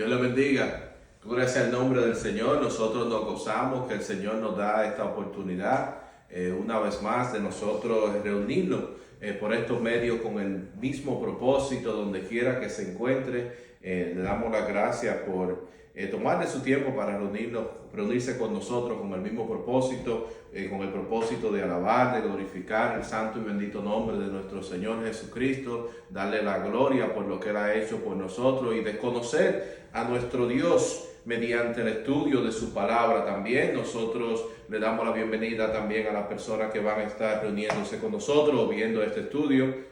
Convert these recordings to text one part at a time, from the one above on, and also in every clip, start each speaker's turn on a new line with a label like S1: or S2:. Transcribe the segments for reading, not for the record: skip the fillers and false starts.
S1: Dios le bendiga. Gloria sea el nombre del Señor. Nosotros nos gozamos que el Señor nos da esta oportunidad una vez más de nosotros reunirnos por estos medios con el mismo propósito, donde quiera que se encuentre. Le damos las gracias por tomarle su tiempo para reunirse con nosotros con el mismo propósito, con el propósito de alabar, de glorificar el santo y bendito nombre de nuestro Señor Jesucristo, darle la gloria por lo que Él ha hecho por nosotros y de conocer a nuestro Dios mediante el estudio de su palabra también. Nosotros le damos la bienvenida también a las personas que van a estar reuniéndose con nosotros o viendo este estudio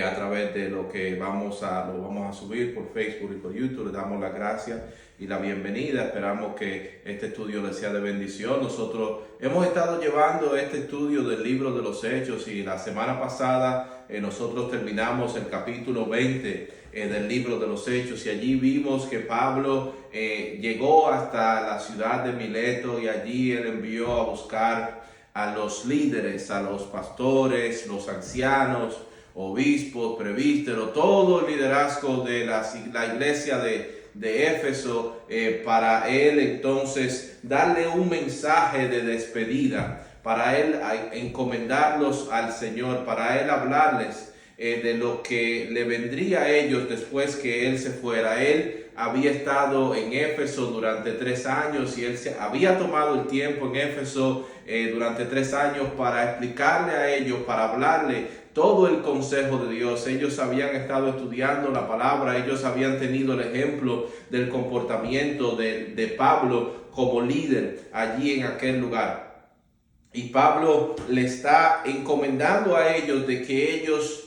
S1: a través de lo que lo vamos a subir por Facebook y por YouTube. Le damos las gracias y la bienvenida. Esperamos que este estudio les sea de bendición. Nosotros hemos estado llevando este estudio del libro de los Hechos y la semana pasada nosotros terminamos el capítulo 20 del libro de los Hechos, y allí vimos que Pablo llegó hasta la ciudad de Mileto, y allí él envió a buscar a los líderes, a los pastores, los ancianos, obispos, presbíteros, todo el liderazgo de la iglesia de Éfeso, para él entonces darle un mensaje de despedida, para él encomendarlos al Señor, para él hablarles de lo que le vendría a ellos después que él se fuera. Él había estado en Éfeso durante 3 años y él se había tomado el tiempo en Éfeso durante 3 años para explicarle a ellos, para hablarle todo el consejo de Dios. Ellos habían estado estudiando la palabra, ellos habían tenido el ejemplo del comportamiento de Pablo como líder allí en aquel lugar. Y Pablo le está encomendando a ellos de que ellos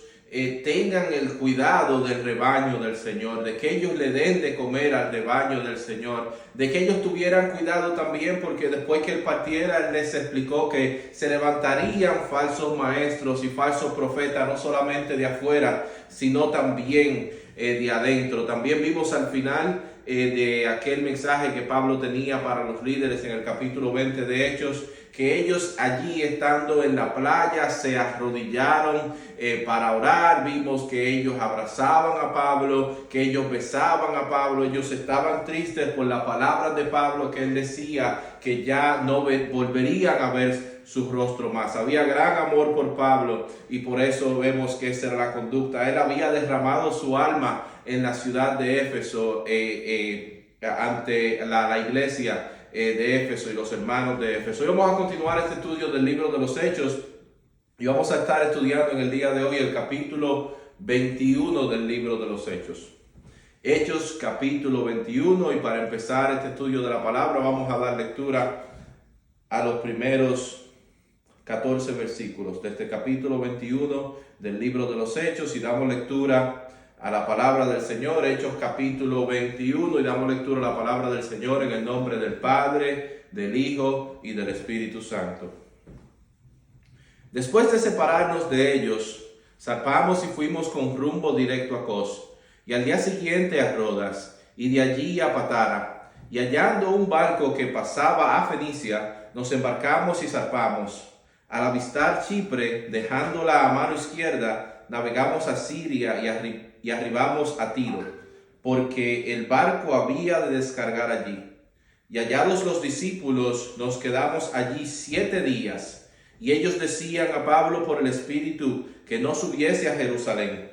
S1: tengan el cuidado del rebaño del Señor, de que ellos le den de comer al rebaño del Señor, de que ellos tuvieran cuidado también, porque después que él partiera, él les explicó que se levantarían falsos maestros y falsos profetas, no solamente de afuera, sino también de adentro. También vimos al final de aquel mensaje que Pablo tenía para los líderes en el capítulo 20 de Hechos, que ellos allí estando en la playa se arrodillaron para orar. Vimos que ellos abrazaban a Pablo, que ellos besaban a Pablo. Ellos estaban tristes por las palabras de Pablo, que él decía que ya no volverían a ver su rostro más. Había gran amor por Pablo y por eso vemos que esa era la conducta. Él había derramado su alma en la ciudad de Éfeso ante la iglesia de Éfeso y los hermanos de Éfeso. Hoy vamos a continuar este estudio del libro de los Hechos y vamos a estar estudiando en el día de hoy el capítulo 21 del libro de los Hechos. Hechos capítulo 21, y para empezar este estudio de la palabra vamos a dar lectura a los primeros 14 versículos de este capítulo 21 del libro de los Hechos, y damos lectura a la palabra del Señor. Hechos capítulo 21, y damos lectura a la palabra del Señor en el nombre del Padre, del Hijo y del Espíritu Santo. Después de separarnos de ellos, zarpamos y fuimos con rumbo directo a Cos, y al día siguiente a Rodas, y de allí a Patara, y hallando un barco que pasaba a Fenicia, nos embarcamos y zarpamos. Al avistar Chipre, dejándola a mano izquierda, navegamos a Siria y arribamos a Tiro, porque el barco había de descargar allí. Y hallados los discípulos, nos quedamos allí 7 días, y ellos decían a Pablo por el Espíritu que no subiese a Jerusalén.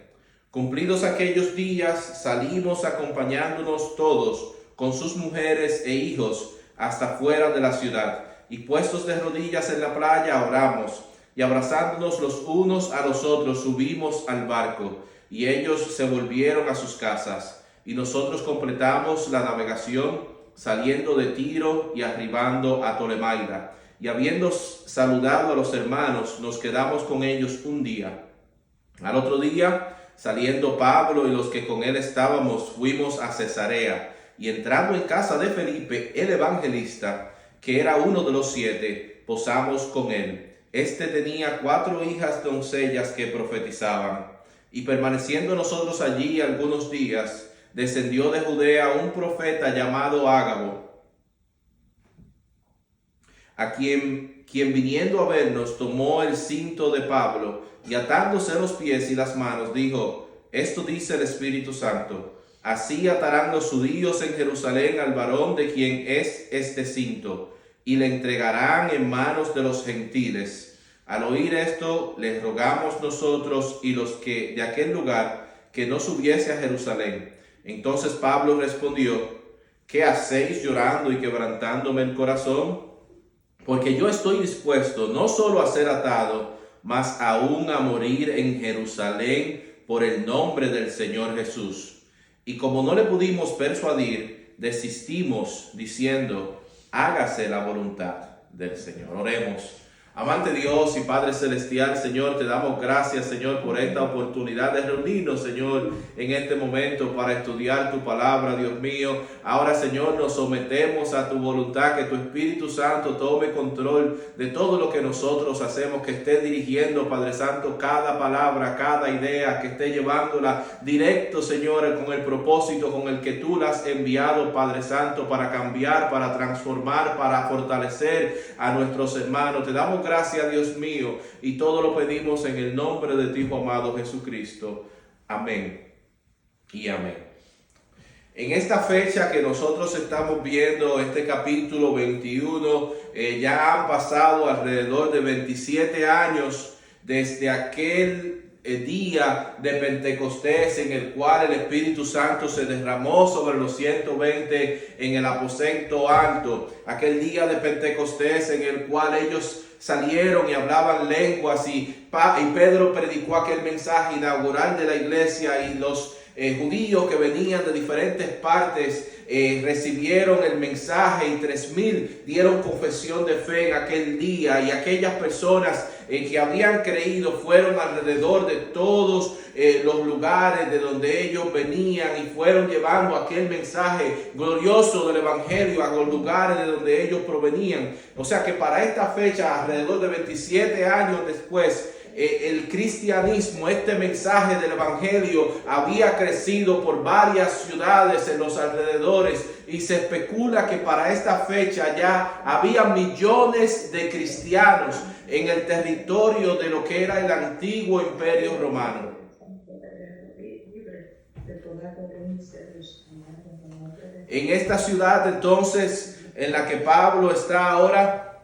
S1: Cumplidos aquellos días, salimos acompañándonos todos, con sus mujeres e hijos, hasta fuera de la ciudad, y puestos de rodillas en la playa oramos, y abrazándonos los unos a los otros subimos al barco, y ellos se volvieron a sus casas, y nosotros completamos la navegación, saliendo de Tiro y arribando a Tolemaida, y habiendo saludado a los hermanos, nos quedamos con ellos un día. Al otro día, saliendo Pablo y los que con él estábamos, fuimos a Cesarea, y entrando en casa de Felipe, el evangelista, que era uno de los 7, posamos con él. Este tenía 4 hijas doncellas que profetizaban. Y permaneciendo nosotros allí algunos días, descendió de Judea un profeta llamado Ágabo, a quien viniendo a vernos tomó el cinto de Pablo, y atándose los pies y las manos, dijo: esto dice el Espíritu Santo: Así atarán los judíos en Jerusalén al varón de quien es este cinto, y le entregarán en manos de los gentiles. Al oír esto, les rogamos nosotros y los que de aquel lugar que no subiese a Jerusalén. Entonces Pablo respondió: ¿qué hacéis llorando y quebrantándome el corazón? Porque yo estoy dispuesto no solo a ser atado, mas aún a morir en Jerusalén por el nombre del Señor Jesús. Y como no le pudimos persuadir, desistimos diciendo: hágase la voluntad del Señor. Oremos. Amante Dios y Padre Celestial, Señor, te damos gracias, Señor, por esta oportunidad de reunirnos, Señor, en este momento para estudiar tu palabra, Dios mío. Ahora, Señor, nos sometemos a tu voluntad, que tu Espíritu Santo tome control de todo lo que nosotros hacemos, que esté dirigiendo, Padre Santo, cada palabra, cada idea, que esté llevándola directo, Señor, con el propósito con el que tú la has enviado, Padre Santo, para cambiar, para transformar, para fortalecer a nuestros hermanos. Te damos gracias, Dios mío, y todo lo pedimos en el nombre de tu Hijo amado Jesucristo. Amén y amén. En esta fecha que nosotros estamos viendo, este capítulo 21, ya han pasado alrededor de 27 años desde aquel día de Pentecostés en el cual el Espíritu Santo se derramó sobre los 120 en el aposento alto. Aquel día de Pentecostés en el cual ellos salieron y hablaban lenguas y Pedro predicó aquel mensaje inaugural de la iglesia, y los judíos que venían de diferentes partes recibieron el mensaje, y 3,000 dieron confesión de fe en aquel día. Y aquellas personas que habían creído fueron alrededor de todos los lugares de donde ellos venían, y fueron llevando aquel mensaje glorioso del evangelio a los lugares de donde ellos provenían. O sea que para esta fecha, alrededor de 27 años después, el cristianismo, este mensaje del evangelio, había crecido por varias ciudades en los alrededores, y se especula que para esta fecha ya había millones de cristianos en el territorio de lo que era el antiguo imperio romano. En esta ciudad entonces en la que Pablo está ahora,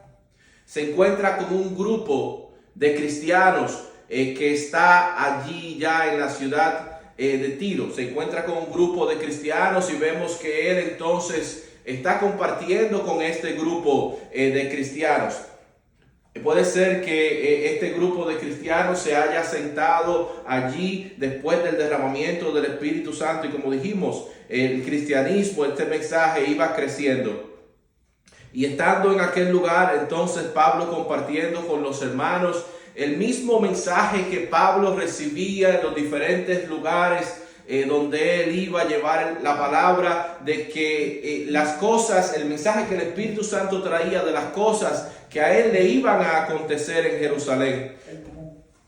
S1: se encuentra con un grupo de cristianos que está allí ya en la ciudad de Tiro. Se encuentra con un grupo de cristianos, y vemos que él entonces está compartiendo con este grupo de cristianos. Puede ser que este grupo de cristianos se haya sentado allí después del derramamiento del Espíritu Santo, y como dijimos, el cristianismo, este mensaje iba creciendo. Y estando en aquel lugar, entonces Pablo compartiendo con los hermanos el mismo mensaje que Pablo recibía en los diferentes lugares donde él iba a llevar la palabra, de que las cosas, el mensaje que el Espíritu Santo traía de las cosas que a él le iban a acontecer en Jerusalén.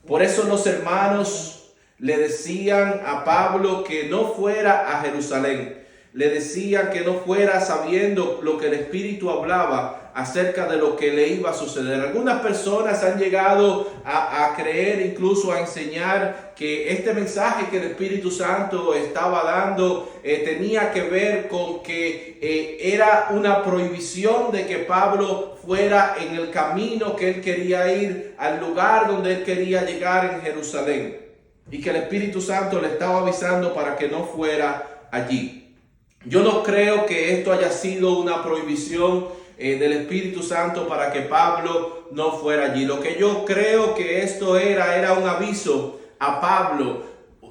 S1: Por eso los hermanos le decían a Pablo que no fuera a Jerusalén. Le decían que no fuera sabiendo lo que el Espíritu hablaba acerca de lo que le iba a suceder. Algunas personas han llegado a creer, incluso a enseñar, que este mensaje que el Espíritu Santo estaba dando tenía que ver con que era una prohibición de que Pablo fuera en el camino que él quería ir, al lugar donde él quería llegar en Jerusalén, y que el Espíritu Santo le estaba avisando para que no fuera allí. Yo no creo que esto haya sido una prohibición del Espíritu Santo para que Pablo no fuera allí. Lo que yo creo que esto era un aviso a Pablo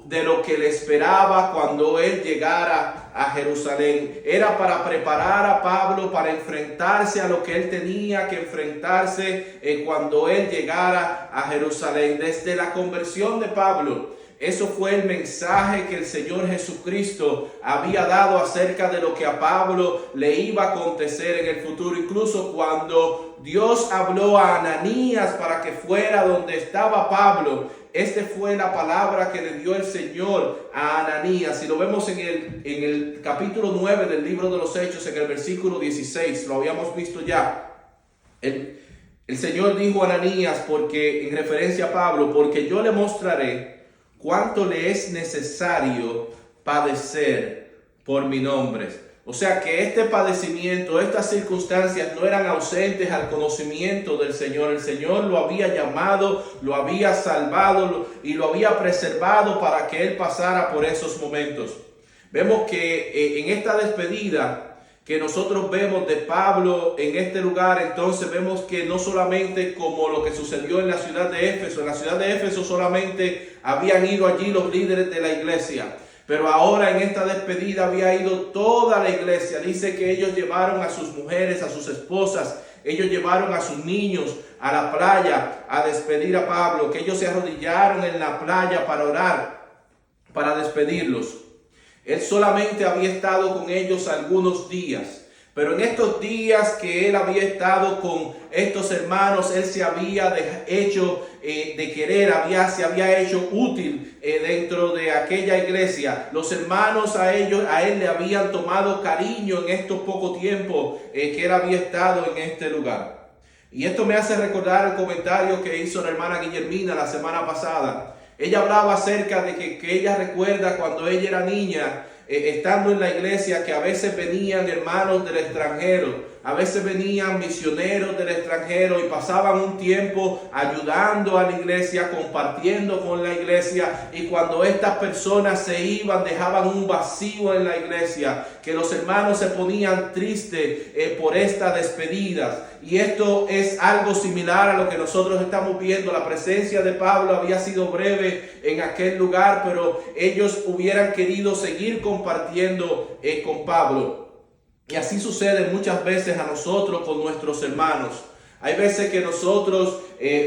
S1: de lo que le esperaba cuando él llegara a Jerusalén. Era para preparar a Pablo para enfrentarse a lo que él tenía que enfrentarse cuando él llegara a Jerusalén. Desde la conversión de Pablo, eso fue el mensaje que el Señor Jesucristo había dado acerca de lo que a Pablo le iba a acontecer en el futuro. Incluso cuando Dios habló a Ananías para que fuera donde estaba Pablo, esta fue la palabra que le dio el Señor a Ananías. Y lo vemos en el capítulo 9 del libro de los Hechos, en el versículo 16. Lo habíamos visto ya. El Señor dijo a Ananías, porque en referencia a Pablo: porque yo le mostraré cuánto le es necesario padecer por mi nombre. O sea que este padecimiento, estas circunstancias no eran ausentes al conocimiento del Señor. El Señor lo había llamado, lo había salvado y lo había preservado para que Él pasara por esos momentos. Vemos que en esta despedida que nosotros vemos de Pablo en este lugar, entonces vemos que no solamente como lo que sucedió en la ciudad de Éfeso solamente habían ido allí los líderes de la iglesia, pero ahora en esta despedida había ido toda la iglesia. Dice que ellos llevaron a sus mujeres, a sus esposas, ellos llevaron a sus niños a la playa a despedir a Pablo, que ellos se arrodillaron en la playa para orar, para despedirlos. Él solamente había estado con ellos algunos días, pero en estos días que él había estado con estos hermanos, él se había hecho de querer, se había hecho útil dentro de aquella iglesia. Los hermanos a él le habían tomado cariño en estos pocos tiempos que él había estado en este lugar. Y esto me hace recordar el comentario que hizo la hermana Guillermina la semana pasada. Ella hablaba acerca de que ella recuerda cuando ella era niña, estando en la iglesia, que a veces venían hermanos del extranjero, a veces venían misioneros del extranjero y pasaban un tiempo ayudando a la iglesia, compartiendo con la iglesia, y cuando estas personas se iban dejaban un vacío en la iglesia, que los hermanos se ponían tristes por estas despedidas. Y esto es algo similar a lo que nosotros estamos viendo. La presencia de Pablo había sido breve en aquel lugar, pero ellos hubieran querido seguir compartiendo con Pablo. Y así sucede muchas veces a nosotros con nuestros hermanos. Hay veces que nosotros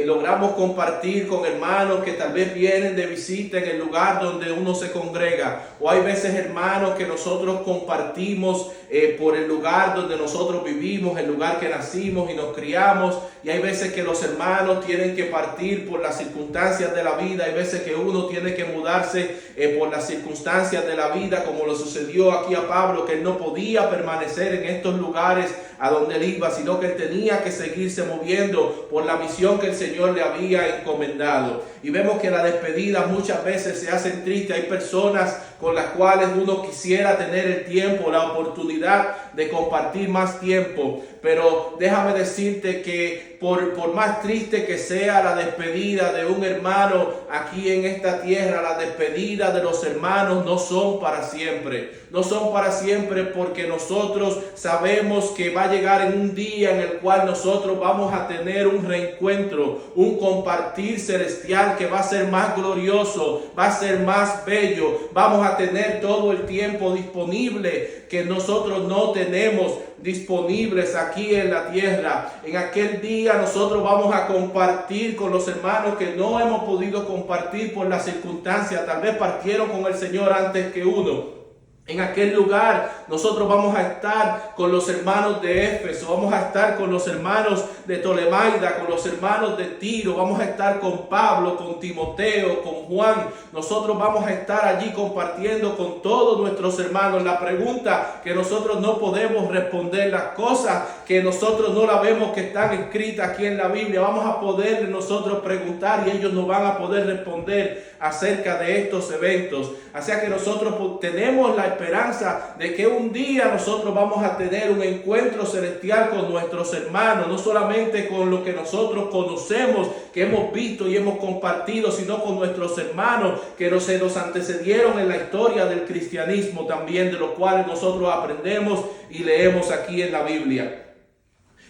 S1: logramos compartir con hermanos que tal vez vienen de visita en el lugar donde uno se congrega. O hay veces hermanos que nosotros compartimos por el lugar donde nosotros vivimos, el lugar que nacimos y nos criamos. Y hay veces que los hermanos tienen que partir por las circunstancias de la vida. Hay veces que uno tiene que mudarse por las circunstancias de la vida, como lo sucedió aquí a Pablo, que él no podía permanecer en estos lugares a donde él iba, sino que él tenía que seguirse moviendo por la misión que el Señor le había encomendado. Y vemos que las despedidas muchas veces se hacen tristes. Hay personas con las cuales uno quisiera tener el tiempo, la oportunidad de compartir más tiempo. Pero déjame decirte que por más triste que sea la despedida de un hermano aquí en esta tierra, las despedidas de los hermanos no son para siempre. No son para siempre, porque nosotros sabemos que va a llegar en un día en el cual nosotros vamos a tener un reencuentro, un compartir celestial que va a ser más glorioso, va a ser más bello. Vamos a tener todo el tiempo disponible que nosotros no tenemos disponibles aquí en la tierra. En aquel día nosotros vamos a compartir con los hermanos que no hemos podido compartir por las circunstancias. Tal vez partieron con el Señor antes que uno. En aquel lugar nosotros vamos a estar con los hermanos de Éfeso, vamos a estar con los hermanos de Tolemaida, con los hermanos de Tiro, vamos a estar con Pablo, con Timoteo, con Juan. Nosotros vamos a estar allí compartiendo con todos nuestros hermanos. La pregunta que nosotros no podemos responder, las cosas que nosotros no la vemos que están escritas aquí en la Biblia, vamos a poder nosotros preguntar y ellos nos van a poder responder acerca de estos eventos. Así que nosotros tenemos la esperanza de que un día nosotros vamos a tener un encuentro celestial con nuestros hermanos, no solamente con lo que nosotros conocemos, que hemos visto y hemos compartido, sino con nuestros hermanos que se nos antecedieron en la historia del cristianismo también, de los cuales nosotros aprendemos y leemos aquí en la Biblia.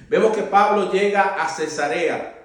S1: Vemos que Pablo llega a Cesarea.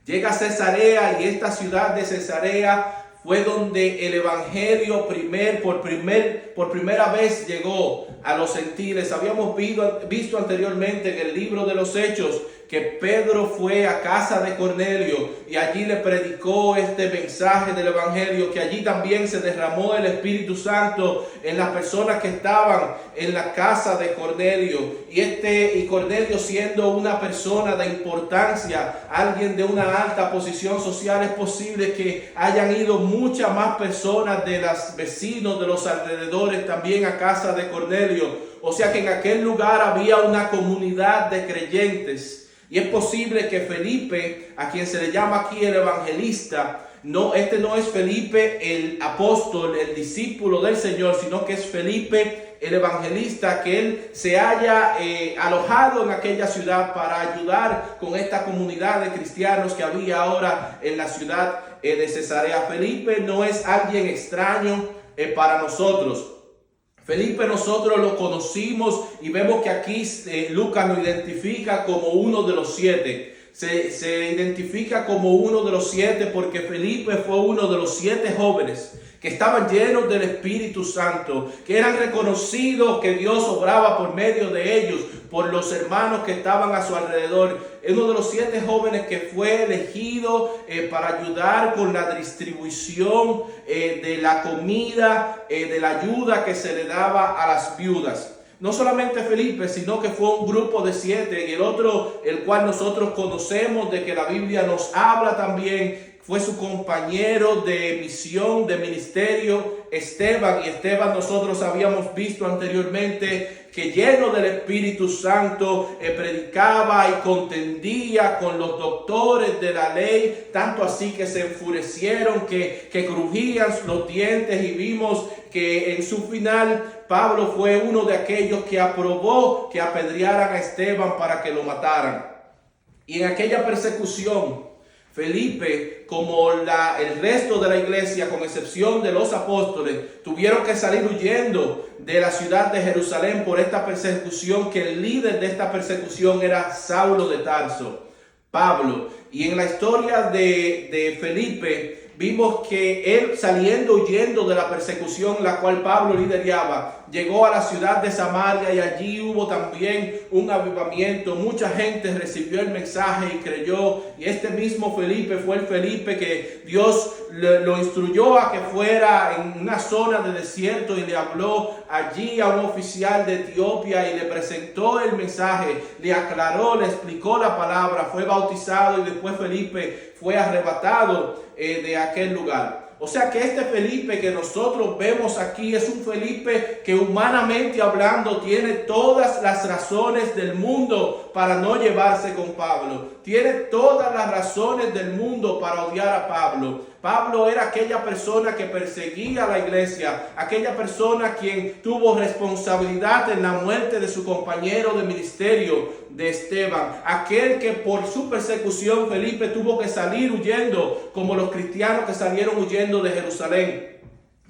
S1: Llega a Cesarea, y esta ciudad de Cesarea fue donde el evangelio por primera vez llegó a los gentiles. Habíamos visto anteriormente en el libro de los Hechos que Pedro fue a casa de Cornelio y allí le predicó este mensaje del evangelio, que allí también se derramó el Espíritu Santo en las personas que estaban en la casa de Cornelio. Y Cornelio, siendo una persona de importancia, alguien de una alta posición social, es posible que hayan ido muchas más personas de los vecinos de los alrededores también a casa de Cornelio. O sea que en aquel lugar había una comunidad de creyentes. Y es posible que Felipe, a quien se le llama aquí el evangelista, No, este no es Felipe el apóstol, el discípulo del Señor, sino que es Felipe el evangelista, que él se haya alojado en aquella ciudad para ayudar con esta comunidad de cristianos que había ahora en la ciudad de Cesarea. Felipe no es alguien extraño para nosotros. Felipe nosotros lo conocimos y vemos que aquí Lucas lo identifica como uno de los 7. Se identifica como uno de los 7 porque Felipe fue uno de los 7 jóvenes que estaban llenos del Espíritu Santo, que eran reconocidos que Dios obraba por medio de ellos, por los hermanos que estaban a su alrededor. Es uno de los 7 jóvenes que fue elegido para ayudar con la distribución de la comida, de la ayuda que se le daba a las viudas. No solamente Felipe, sino que fue un grupo de 7, y el otro, el cual nosotros conocemos, de que la Biblia nos habla también, fue su compañero de misión, de ministerio, Esteban. Y Esteban nosotros habíamos visto anteriormente que lleno del Espíritu Santo predicaba y contendía con los doctores de la ley, tanto así que se enfurecieron, que crujían los dientes, y vimos que en su final Pablo fue uno de aquellos que aprobó que apedrearan a Esteban para que lo mataran. Y en aquella persecución, Felipe, como el resto de la iglesia, con excepción de los apóstoles, tuvieron que salir huyendo de la ciudad de Jerusalén por esta persecución, que el líder de esta persecución era Saulo de Tarso, Pablo. Y en la historia de Felipe vimos que él, saliendo huyendo de la persecución la cual Pablo lideraba, llegó a la ciudad de Samaria, y allí hubo también un avivamiento. Mucha gente recibió el mensaje y creyó. Y este mismo Felipe fue el Felipe que Dios lo instruyó a que fuera en una zona de desierto y le habló allí a un oficial de Etiopía y le presentó el mensaje, le aclaró, le explicó la palabra, fue bautizado, y después Felipe fue arrebatado de aquel lugar. O sea que este Felipe que nosotros vemos aquí es un Felipe que, humanamente hablando, tiene todas las razones del mundo para no llevarse con Pablo. Tiene todas las razones del mundo para odiar a Pablo. Pablo era aquella persona que perseguía a la iglesia, aquella persona quien tuvo responsabilidad en la muerte de su compañero de ministerio, de Esteban, aquel que por su persecución Felipe tuvo que salir huyendo, como los cristianos que salieron huyendo de Jerusalén.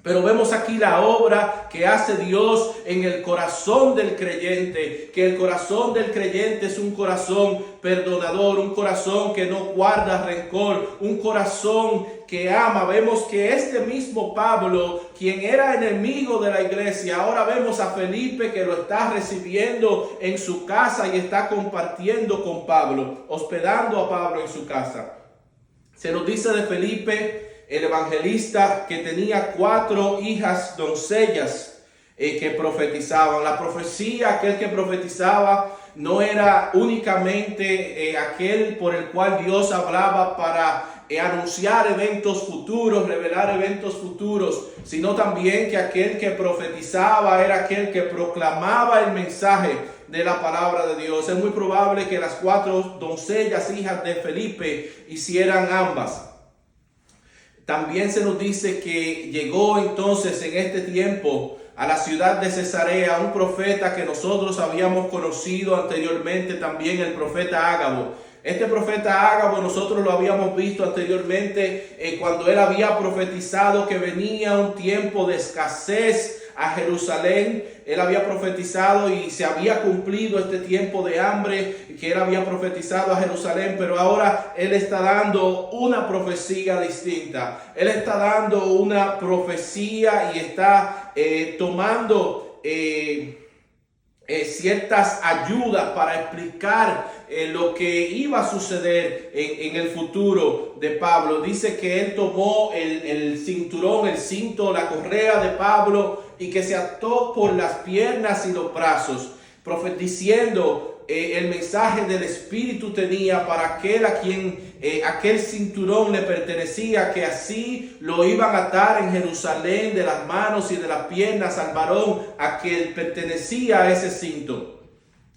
S1: Pero vemos aquí la obra que hace Dios en el corazón del creyente, que el corazón del creyente es un corazón perdonador, un corazón que no guarda rencor, un corazón que ama. Vemos que este mismo Pablo, quien era enemigo de la iglesia, ahora vemos a Felipe que lo está recibiendo en su casa y está compartiendo con Pablo, hospedando a Pablo en su casa. Se nos dice de Felipe, el evangelista, que tenía 4 hijas doncellas que profetizaban. La profecía, aquel que profetizaba, no era únicamente aquel por el cual Dios hablaba para anunciar eventos futuros, revelar eventos futuros, sino también que aquel que profetizaba era aquel que proclamaba el mensaje de la palabra de Dios. Es muy probable que las 4 doncellas, hijas de Felipe, hicieran ambas. También se nos dice que llegó entonces en este tiempo a la ciudad de Cesarea un profeta que nosotros habíamos conocido anteriormente, también el profeta Ágabo. Este profeta Ágabo nosotros lo habíamos visto anteriormente cuando él había profetizado que venía un tiempo de escasez a Jerusalén. Él había profetizado y se había cumplido este tiempo de hambre que él había profetizado a Jerusalén, pero ahora él está dando una profecía distinta. Él está dando una profecía y está tomando ciertas ayudas para explicar lo que iba a suceder en el futuro de Pablo. Dice que él tomó el cinturón, el cinto, la correa de Pablo y que se ató por las piernas y los brazos, profeticiendo el mensaje del Espíritu tenía para aquel a quien aquel cinturón le pertenecía, que así lo iban a atar en Jerusalén de las manos y de las piernas al varón a quien pertenecía a ese cinto.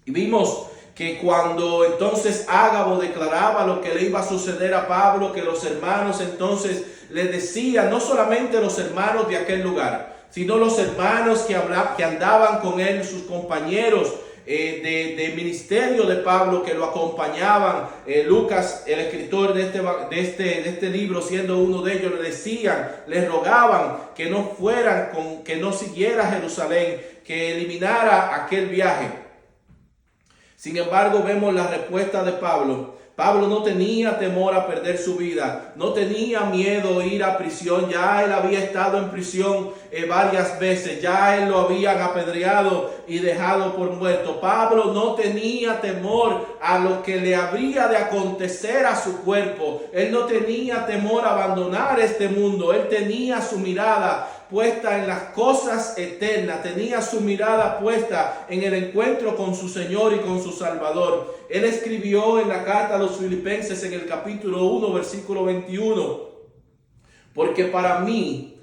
S1: Y vimos que cuando entonces Ágabo declaraba lo que le iba a suceder a Pablo, que los hermanos entonces le decían, no solamente los hermanos de aquel lugar, sino los hermanos que andaban con él, sus compañeros de ministerio de Pablo que lo acompañaban, Lucas, el escritor de este libro, siendo uno de ellos, le decían, le rogaban que no fueran, que no siguiera a Jerusalén, que eliminara aquel viaje. Sin embargo, vemos la respuesta de Pablo. Pablo no tenía temor a perder su vida, no tenía miedo a ir a prisión. Ya él había estado en prisión varias veces, ya él lo habían apedreado y dejado por muerto. Pablo no tenía temor a lo que le habría de acontecer a su cuerpo. Él no tenía temor a abandonar este mundo. Él tenía su mirada puesta en las cosas eternas, tenía su mirada puesta en el encuentro con su Señor y con su Salvador. Él escribió en la carta a los Filipenses en el capítulo 1, versículo 21, porque para mí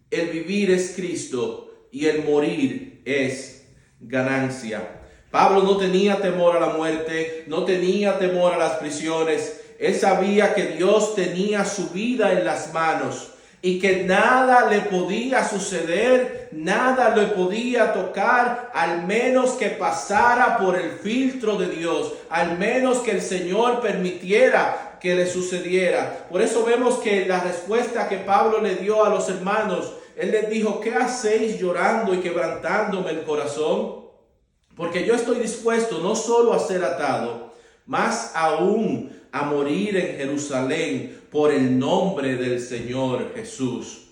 S1: el vivir es Cristo y el morir es ganancia. Pablo no tenía temor a la muerte, no tenía temor a las prisiones. Él sabía que Dios tenía su vida en las manos y que nada le podía suceder, nada le podía tocar, al menos que pasara por el filtro de Dios, al menos que el Señor permitiera que le sucediera. Por eso vemos que la respuesta que Pablo le dio a los hermanos, él les dijo, ¿qué hacéis llorando y quebrantándome el corazón? Porque yo estoy dispuesto no solo a ser atado, más aún a morir en Jerusalén por el nombre del Señor Jesús.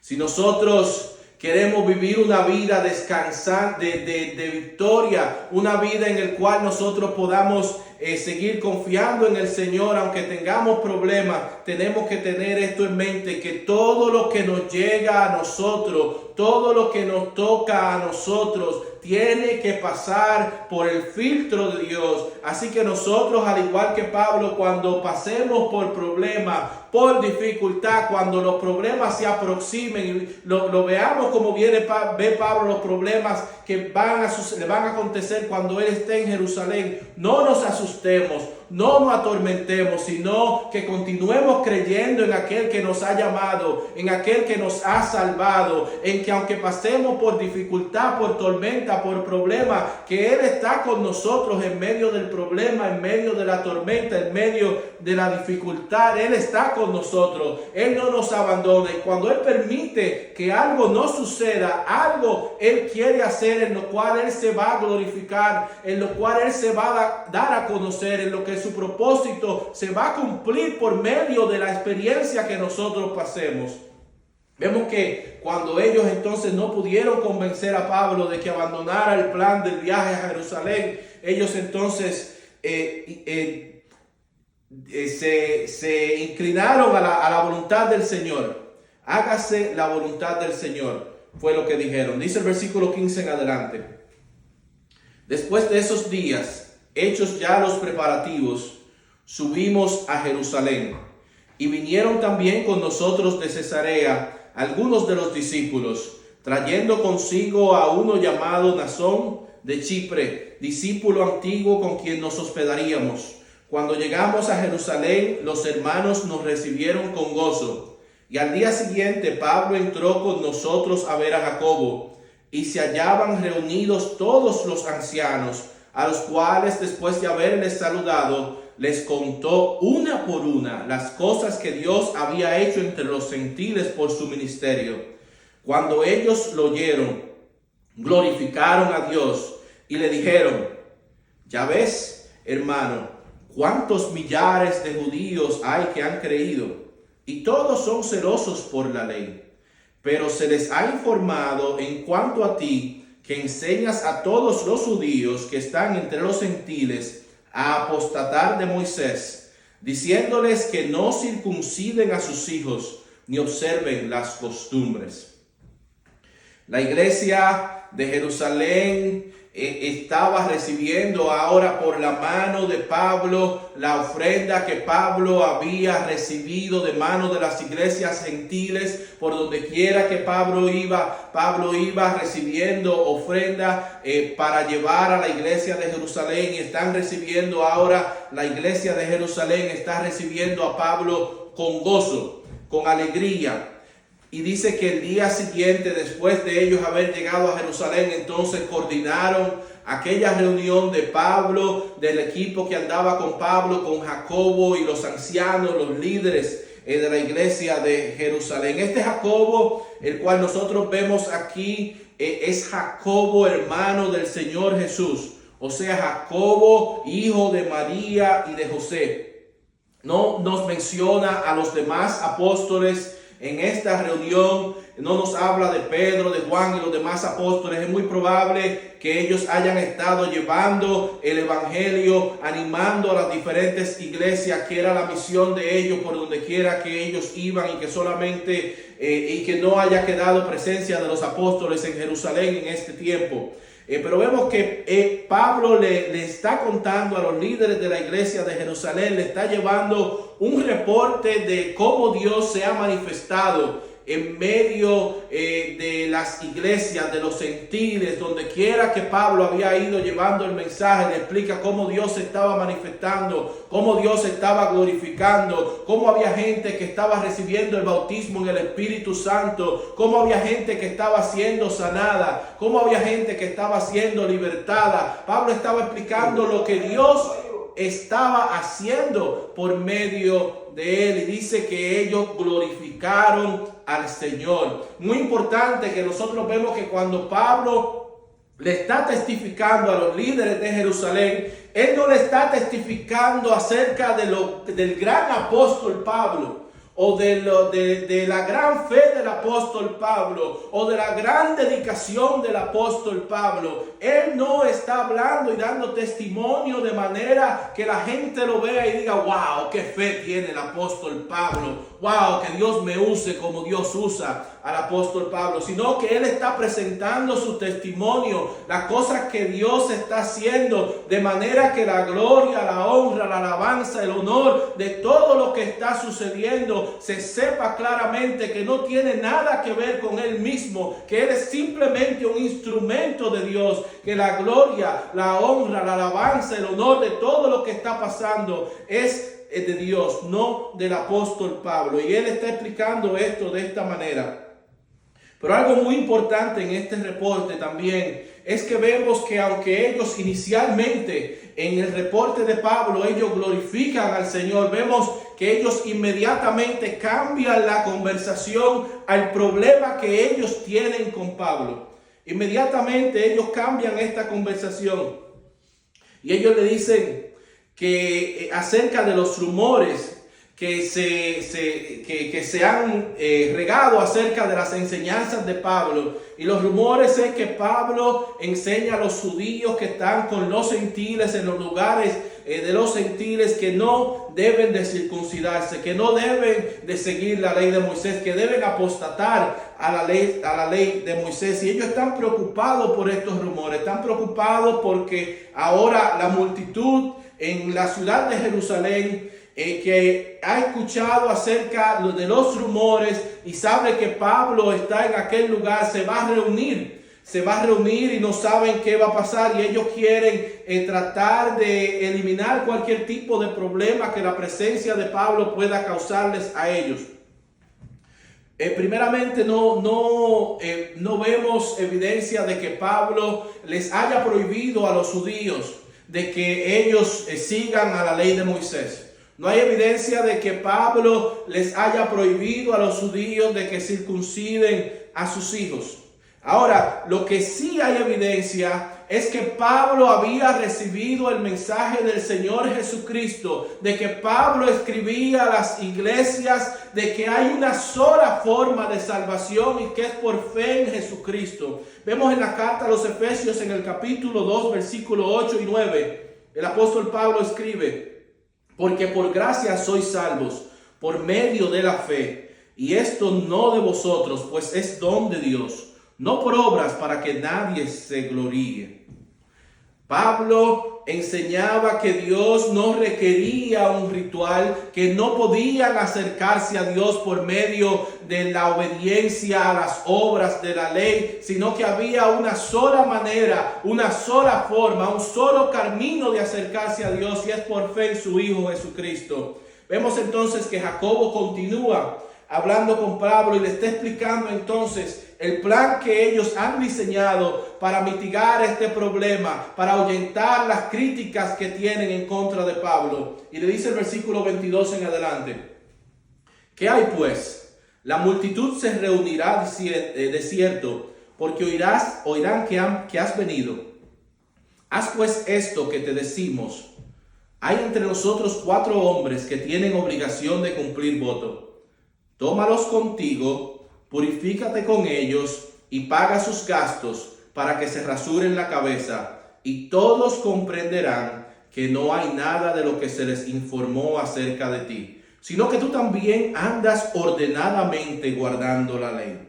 S1: Si nosotros queremos vivir una vida descansante, de victoria, una vida en la cual nosotros podamos seguir confiando en el Señor, aunque tengamos problemas, tenemos que tener esto en mente, que todo lo que nos llega a nosotros, todo lo que nos toca a nosotros, tiene que pasar por el filtro de Dios. Así que nosotros, al igual que Pablo, cuando pasemos por problemas, por dificultad, cuando los problemas se aproximen y lo veamos como ve Pablo los problemas que le van a acontecer cuando él esté en Jerusalén, no nos asustemos, no nos atormentemos, sino que continuemos creyendo en aquel que nos ha llamado, en aquel que nos ha salvado, en que aunque pasemos por dificultad, por tormenta, por problema, que Él está con nosotros en medio del problema, en medio de la tormenta, en medio de la dificultad. Él está con nosotros, Él no nos abandona, y cuando Él permite que algo no suceda, algo Él quiere hacer en lo cual Él se va a glorificar, en lo cual Él se va a dar a conocer, en lo que su propósito se va a cumplir por medio de la experiencia que nosotros pasemos. Vemos que cuando ellos entonces no pudieron convencer a Pablo de que abandonara el plan del viaje a Jerusalén, ellos entonces se inclinaron a la voluntad del Señor. Hágase la voluntad del Señor, fue lo que dijeron. Dice el versículo 15 en adelante. Después de esos días, hechos ya los preparativos, subimos a Jerusalén, y vinieron también con nosotros de Cesarea algunos de los discípulos, trayendo consigo a uno llamado Nasón de Chipre, discípulo antiguo con quien nos hospedaríamos. Cuando llegamos a Jerusalén, los hermanos nos recibieron con gozo, y al día siguiente Pablo entró con nosotros a ver a Jacobo, y se hallaban reunidos todos los ancianos, a los cuales, después de haberles saludado, les contó una por una las cosas que Dios había hecho entre los gentiles por su ministerio. Cuando ellos lo oyeron, glorificaron a Dios y le dijeron: ya ves, hermano, cuántos millares de judíos hay que han creído, y todos son celosos por la ley. Pero se les ha informado en cuanto a ti, que enseñas a todos los judíos que están entre los gentiles a apostatar de Moisés, diciéndoles que no circunciden a sus hijos ni observen las costumbres. La iglesia de Jerusalén estaba recibiendo ahora por la mano de Pablo la ofrenda que Pablo había recibido de mano de las iglesias gentiles. Por donde quiera que Pablo iba recibiendo ofrenda para llevar a la iglesia de Jerusalén, y están recibiendo ahora, la iglesia de Jerusalén está recibiendo a Pablo con gozo, con alegría. Y dice que el día siguiente, después de ellos haber llegado a Jerusalén, entonces coordinaron aquella reunión de Pablo, del equipo que andaba con Pablo, con Jacobo y los ancianos, los líderes de la iglesia de Jerusalén. Este Jacobo, el cual nosotros vemos aquí, es Jacobo, hermano del Señor Jesús. O sea, Jacobo, hijo de María y de José. No nos menciona a los demás apóstoles en esta reunión, no nos habla de Pedro, de Juan y los demás apóstoles. Es muy probable que ellos hayan estado llevando el evangelio, animando a las diferentes iglesias, que era la misión de ellos por donde quiera que ellos iban, y que solamente y que no haya quedado presencia de los apóstoles en Jerusalén en este tiempo. Pero vemos que Pablo le está contando a los líderes de la iglesia de Jerusalén, le está llevando un reporte de cómo Dios se ha manifestado en medio de las iglesias, de los gentiles, donde quiera que Pablo había ido llevando el mensaje. Le explica cómo Dios se estaba manifestando, cómo Dios se estaba glorificando, cómo había gente que estaba recibiendo el bautismo en el Espíritu Santo, cómo había gente que estaba siendo sanada, cómo había gente que estaba siendo libertada. Pablo estaba explicando lo que Dios estaba haciendo por medio de él, y dice que ellos glorificaron al Señor. Muy importante que nosotros vemos que cuando Pablo le está testificando a los líderes de Jerusalén, él no le está testificando acerca del gran apóstol Pablo, o de la gran fe del apóstol Pablo, o de la gran dedicación del apóstol Pablo. Él no está hablando y dando testimonio de manera que la gente lo vea y diga: wow, qué fe tiene el apóstol Pablo, wow, que Dios me use como Dios usa al apóstol Pablo, sino que él está presentando su testimonio, las cosas que Dios está haciendo, de manera que la gloria, la honra, la alabanza, el honor de todo lo que está sucediendo se sepa claramente que no tiene nada que ver con él mismo, que él es simplemente un instrumento de Dios, que la gloria, la honra, la alabanza, el honor de todo lo que está pasando es de Dios, no del apóstol Pablo. Y él está explicando esto de esta manera. Pero algo muy importante en este reporte también es que vemos que aunque ellos inicialmente en el reporte de Pablo ellos glorifican al Señor, vemos que ellos inmediatamente cambian la conversación al problema que ellos tienen con Pablo. Inmediatamente ellos cambian esta conversación y ellos le dicen que acerca de los rumores que se han regado acerca de las enseñanzas de Pablo. Y los rumores es que Pablo enseña a los judíos que están con los gentiles en los lugares de los gentiles que no deben de circuncidarse, que no deben de seguir la ley de Moisés, que deben apostatar a la ley de Moisés. Y ellos están preocupados por estos rumores, están preocupados porque ahora la multitud en la ciudad de Jerusalén que ha escuchado acerca de los rumores y sabe que Pablo está en aquel lugar, se va a reunir y no saben qué va a pasar, y ellos quieren tratar de eliminar cualquier tipo de problema que la presencia de Pablo pueda causarles a ellos. Primeramente no vemos evidencia de que Pablo les haya prohibido a los judíos de que ellos sigan a la ley de Moisés. No hay evidencia de que Pablo les haya prohibido a los judíos de que circunciden a sus hijos. Ahora, lo que sí hay evidencia es que Pablo había recibido el mensaje del Señor Jesucristo, de que Pablo escribía a las iglesias de que hay una sola forma de salvación y que es por fe en Jesucristo. Vemos en la carta a los Efesios en el capítulo 2, versículo 8 y 9, el apóstol Pablo escribe: porque por gracia sois salvos, por medio de la fe, y esto no de vosotros, pues es don de Dios, no por obras para que nadie se gloríe. Pablo enseñaba que Dios no requería un ritual, que no podían acercarse a Dios por medio de la obediencia a las obras de la ley, sino que había una sola manera, una sola forma, un solo camino de acercarse a Dios, y es por fe en su Hijo Jesucristo. Vemos entonces que Jacobo continúa hablando con Pablo y le está explicando entonces el plan que ellos han diseñado para mitigar este problema, para ahuyentar las críticas que tienen en contra de Pablo. Y le dice el versículo 22 en adelante: ¿qué hay pues? La multitud se reunirá de cierto, porque oirán que has venido. Haz pues esto que te decimos. Hay entre nosotros 4 hombres que tienen obligación de cumplir voto. Tómalos contigo, purifícate con ellos y paga sus gastos para que se rasuren la cabeza, y todos comprenderán que no hay nada de lo que se les informó acerca de ti, sino que tú también andas ordenadamente guardando la ley.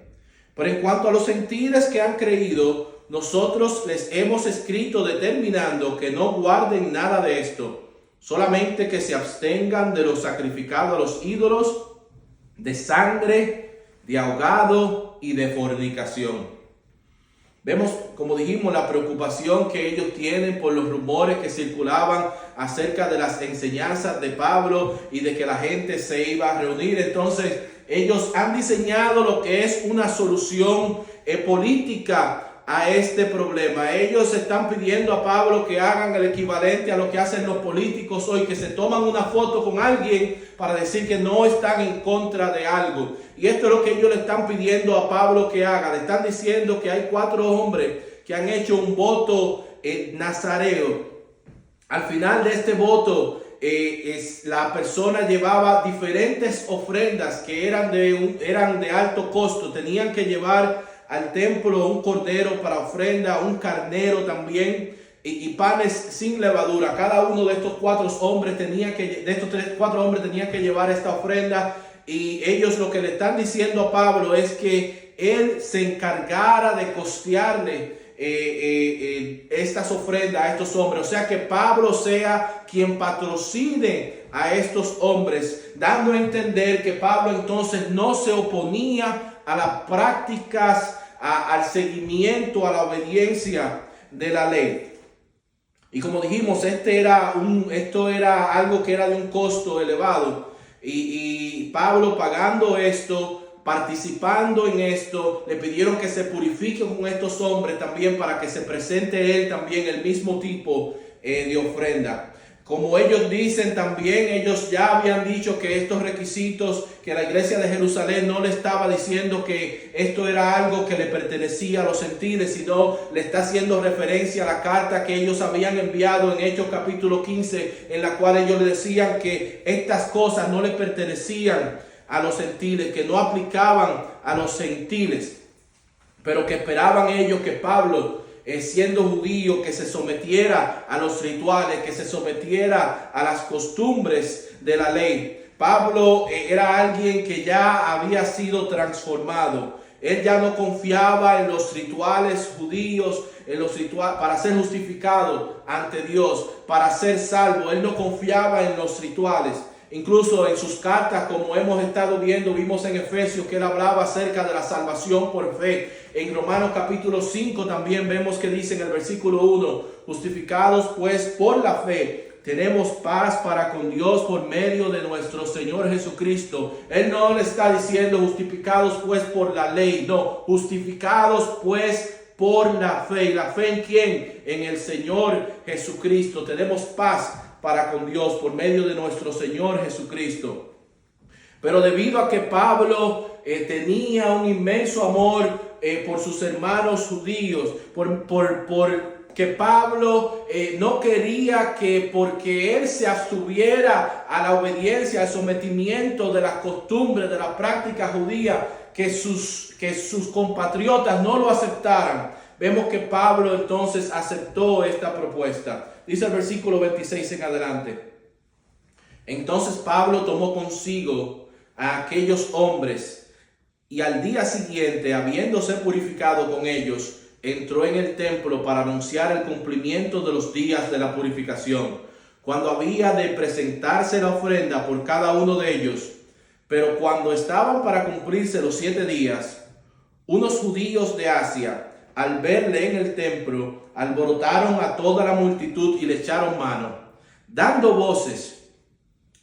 S1: Pero en cuanto a los gentiles que han creído, nosotros les hemos escrito determinando que no guarden nada de esto, solamente que se abstengan de lo sacrificado a los ídolos, de sangre, de ahogado y de fornicación. Vemos, como dijimos, la preocupación que ellos tienen por los rumores que circulaban acerca de las enseñanzas de Pablo y de que la gente se iba a reunir. Entonces, ellos han diseñado lo que es una solución política a este problema. Ellos están pidiendo a Pablo que hagan el equivalente a lo que hacen los políticos hoy, que se toman una foto con alguien para decir que no están en contra de algo. Y esto es lo que ellos le están pidiendo a Pablo que haga. Le están diciendo que hay 4 hombres que han hecho un voto nazareo. Al final de este voto, la persona llevaba diferentes ofrendas que eran de alto costo. Tenían que llevar al templo un cordero para ofrenda, un carnero también, y panes sin levadura. Cada uno de estos 4 hombres tenía que llevar esta ofrenda, y ellos lo que le están diciendo a Pablo es que él se encargara de costearle estas ofrendas a estos hombres. O sea, que Pablo sea quien patrocine a estos hombres, dando a entender que Pablo entonces no se oponía a las prácticas, al seguimiento, a la obediencia de la ley. Y como dijimos, esto era algo que era de un costo elevado, y Pablo, pagando esto, participando en esto, le pidieron que se purifique con estos hombres también, para que se presente él también el mismo tipo de ofrenda. Como ellos dicen también, ellos ya habían dicho que estos requisitos, que la iglesia de Jerusalén no le estaba diciendo que esto era algo que le pertenecía a los gentiles, sino le está haciendo referencia a la carta que ellos habían enviado en Hechos capítulo 15, en la cual ellos le decían que estas cosas no le pertenecían a los gentiles, que no aplicaban a los gentiles, pero que esperaban ellos que Pablo, siendo judío, que se sometiera a los rituales, que se sometiera a las costumbres de la ley. Pablo era alguien que ya había sido transformado. Él ya no confiaba en los rituales judíos, para ser justificado ante Dios, para ser salvo. Él no confiaba en los rituales. Incluso en sus cartas, como hemos estado viendo, vimos en Efesios que él hablaba acerca de la salvación por fe. En Romanos capítulo 5 también vemos que dice en el versículo 1, justificados pues por la fe, tenemos paz para con Dios por medio de nuestro Señor Jesucristo. Él no le está diciendo justificados pues por la ley, no, justificados pues por la fe. ¿Y la fe en quién? En el Señor Jesucristo. Tenemos paz para con Dios por medio de nuestro Señor Jesucristo. Pero debido a que Pablo tenía un inmenso amor por sus hermanos judíos, que Pablo no quería que, porque él se abstuviera a la obediencia, al sometimiento de las costumbres, de la práctica judía, que sus compatriotas no lo aceptaran. Vemos que Pablo entonces aceptó esta propuesta. Dice el versículo 26 en adelante: entonces Pablo tomó consigo a aquellos hombres, y al día siguiente, habiéndose purificado con ellos, entró en el templo para anunciar el cumplimiento de los días de la purificación, cuando había de presentarse la ofrenda por cada uno de ellos. Pero cuando estaban para cumplirse los 7 días, unos judíos de Asia, al verle en el templo, alborotaron a toda la multitud y le echaron mano, dando voces: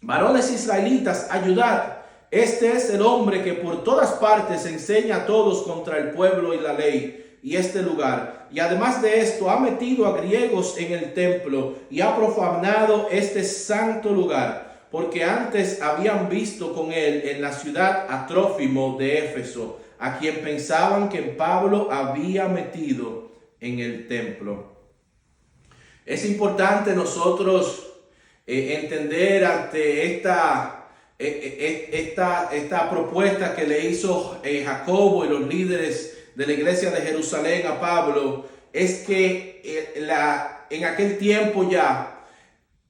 S1: varones israelitas, ayudad. Este es el hombre que por todas partes enseña a todos contra el pueblo y la ley y este lugar. Y además de esto, ha metido a griegos en el templo y ha profanado este santo lugar, porque antes habían visto con él en la ciudad a Trófimo de Éfeso, a quien pensaban que Pablo había metido en el templo. Es importante nosotros entender ante esta propuesta que le hizo Jacobo y los líderes de la iglesia de Jerusalén a Pablo, es que en aquel tiempo ya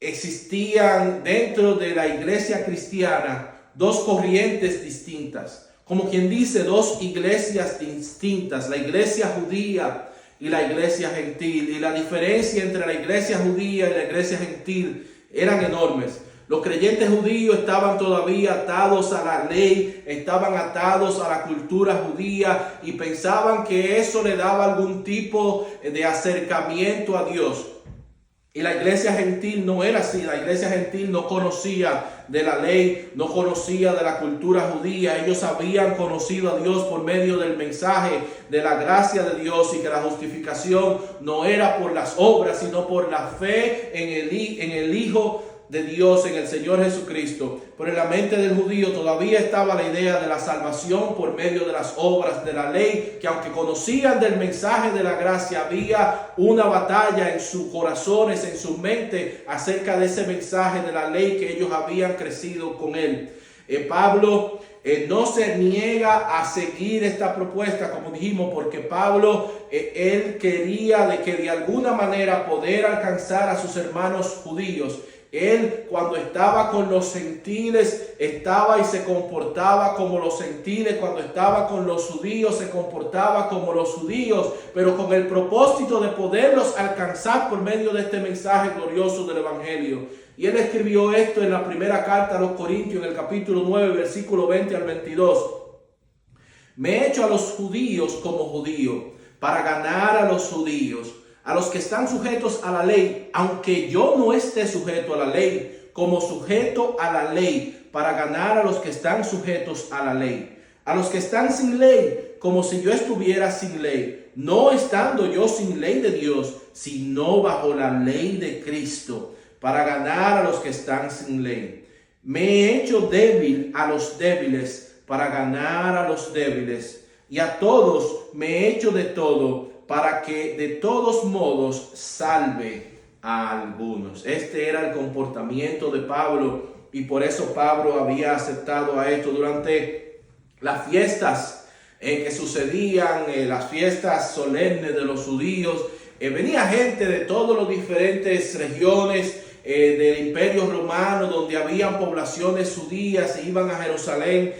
S1: existían dentro de la iglesia cristiana dos corrientes distintas, como quien dice, dos iglesias distintas, la iglesia judía y la iglesia gentil. Y la diferencia entre la iglesia judía y la iglesia gentil eran enormes. Los creyentes judíos estaban todavía atados a la ley, estaban atados a la cultura judía y pensaban que eso le daba algún tipo de acercamiento a Dios. Y la iglesia gentil no era así. La iglesia gentil no conocía de la ley, no conocía de la cultura judía. Ellos habían conocido a Dios por medio del mensaje de la gracia de Dios, y que la justificación no era por las obras, sino por la fe en el Hijo de Dios, en el Señor Jesucristo. Pero en la mente del judío todavía estaba la idea de la salvación por medio de las obras de la ley, que aunque conocían del mensaje de la gracia, había una batalla en sus corazones, en su mente, acerca de ese mensaje de la ley que ellos habían crecido con él. Pablo no se niega a seguir esta propuesta, como dijimos, porque Pablo él quería de alguna manera poder alcanzar a sus hermanos judíos. Él, cuando estaba con los gentiles, estaba y se comportaba como los gentiles. Cuando estaba con los judíos, se comportaba como los judíos, pero con el propósito de poderlos alcanzar por medio de este mensaje glorioso del evangelio. Y él escribió esto en la primera carta a los Corintios, en el capítulo 9, versículo 20 al 22. Me he hecho a los judíos como judío, para ganar a los judíos. A los que están sujetos a la ley, aunque yo no esté sujeto a la ley, como sujeto a la ley, para ganar a los que están sujetos a la ley. A los que están sin ley, como si yo estuviera sin ley, no estando yo sin ley de Dios, sino bajo la ley de Cristo, para ganar a los que están sin ley. Me he hecho débil a los débiles, para ganar a los débiles. Y a todos me he hecho de todo, para que de todos modos salve a algunos. Este era el comportamiento de Pablo, y por eso Pablo había aceptado a esto. Durante las fiestas que sucedían, las fiestas solemnes de los judíos, venía gente de todas las diferentes regiones del Imperio Romano, donde habían poblaciones judías, e iban a Jerusalén